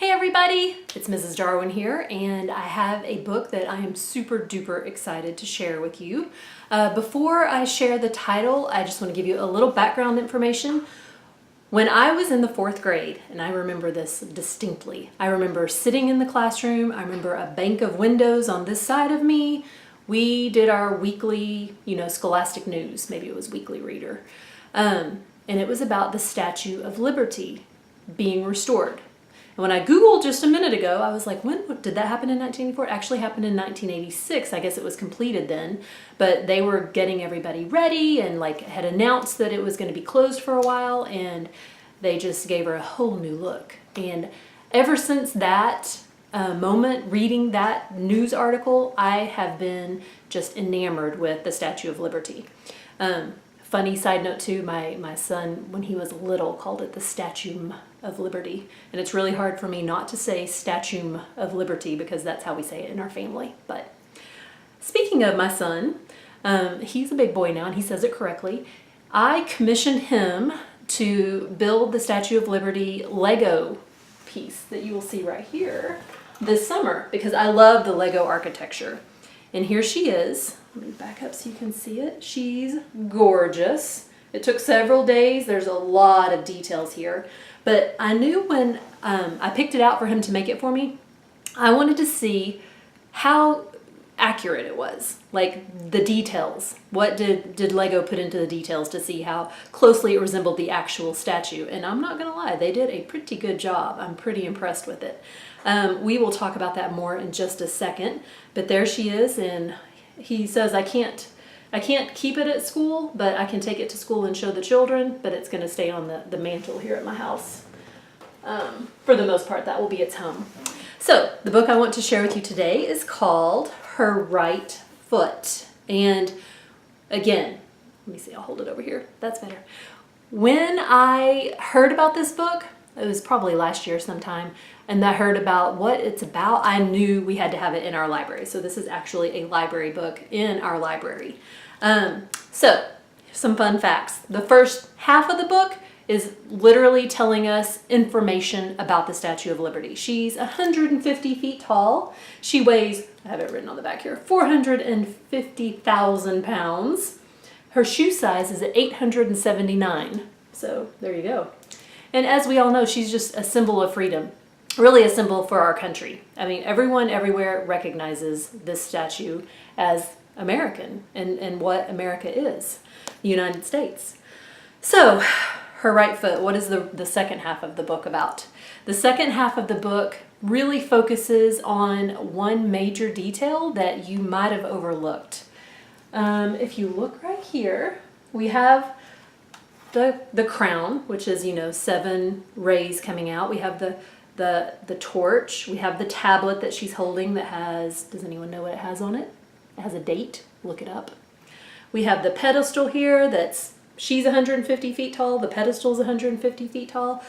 Hey everybody, it's Mrs. Darwin here, and I have a book that I am super duper excited to share with you. Before I share the title, I just want to give you a little background information. When I was in the 4th grade, and I remember this distinctly, I remember sitting in the classroom, I remember a bank of windows on this side of me. We did our weekly, Scholastic News, maybe it was Weekly Reader, and it was about the Statue of Liberty being restored. And when I Googled just a minute ago, I was like, when did that happen in 1984? It actually happened in 1986. I guess it was completed then, but they were getting everybody ready and had announced that it was going to be closed for a while, and they just gave her a whole new look. And ever since that moment, reading that news article, I have been just enamored with the Statue of Liberty. Funny side note too, my son, when he was little, called it the Statue of Liberty. And it's really hard for me not to say Statue of Liberty because that's how we say it in our family. But speaking of my son, he's a big boy now and he says it correctly. I commissioned him to build the Statue of Liberty Lego piece that you will see right here this summer because I love the Lego architecture. And here she is. Let me back up so you can see it. She's gorgeous. It took several days. There's a lot of details here. But I knew when I picked it out for him to make it for me, I wanted to see how accurate it was. Like the details. What did Lego put into the details to see how closely it resembled the actual statue? And I'm not going to lie, they did a pretty good job. I'm pretty impressed with it. We will talk about that more in just a second. But there she is, and he says, I can't keep it at school, but I can take it to school and show the children, but it's going to stay on the mantle here at my house. For the most part, that will be its home. So the book I want to share with you today is called Her Right Foot. And again, let me see, I'll hold it over here. That's better. When I heard about this book, it was probably last year sometime, and I heard about what it's about, I knew we had to have it in our library. So this is actually a library book in our library. So some fun facts. The first half of the book is literally telling us information about the Statue of Liberty. She's 150 feet tall. She weighs, I have it written on the back here, 450,000 pounds. Her shoe size is at 879. So there you go. And as we all know, she's just a symbol of freedom, really a symbol for our country. I mean, everyone everywhere recognizes this statue as American and what America is, the United States. So, Her Right Foot, what is the second half of the book about? The second half of the book really focuses on one major detail that you might have overlooked. If you look right here, we have the crown, which is, 7 rays coming out. We have the torch. We have the tablet that she's holding that has, does anyone know what it has on it? It has a date. Look it up. We have the pedestal here she's 150 feet tall. The pedestal's 150 feet tall.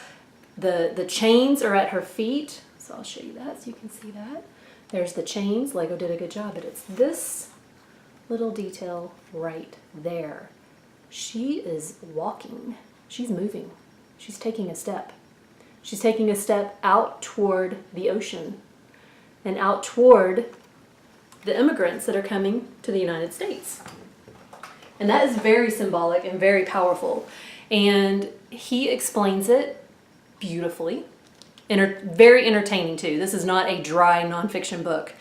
The chains are at her feet. So I'll show you that so you can see that. There's the chains. Lego did a good job, but it's this little detail right there. She is walking. She's moving. She's taking a step. She's taking a step out toward the ocean and out toward the immigrants that are coming to the United States. And that is very symbolic and very powerful. And he explains it beautifully. Very entertaining too. This is not a dry nonfiction book.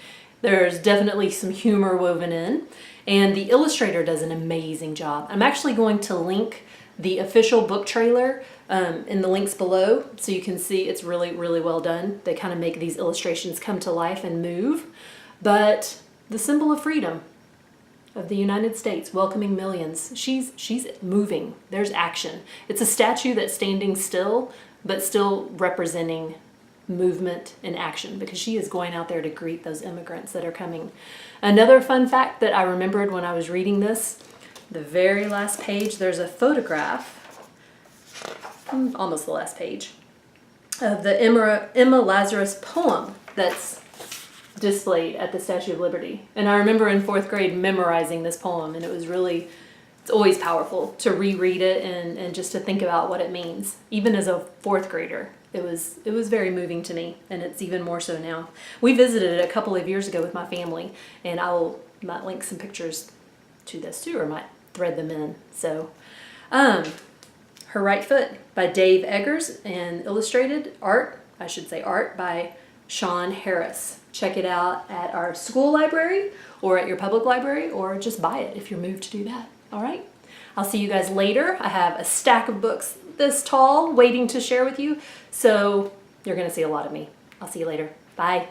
There's definitely some humor woven in. And the illustrator does an amazing job. I'm actually going to link the official book trailer in the links below so you can see it's really, really well done. They kind of make these illustrations come to life and move. But the symbol of freedom of the United States, welcoming millions, she's moving. There's action. It's a statue that's standing still, but still representing movement and action because she is going out there to greet those immigrants that are coming. Another fun fact that I remembered when I was reading this, the very last page, there's a photograph, almost the last page, of the Emma Lazarus poem that's displayed at the Statue of Liberty. And I remember in 4th grade memorizing this poem, and it's always powerful to reread it and just to think about what it means, even as a 4th grader. It was very moving to me, and it's even more so now. We visited it a couple of years ago with my family, and might link some pictures to this too, or might thread them in. So, Her Right Foot by Dave Eggers, and illustrated art by Sean Harris. Check it out at our school library or at your public library, or just buy it if you're moved to do that. All right. I'll see you guys later. I have a stack of books this tall waiting to share with you, so you're going to see a lot of me. I'll see you later. Bye.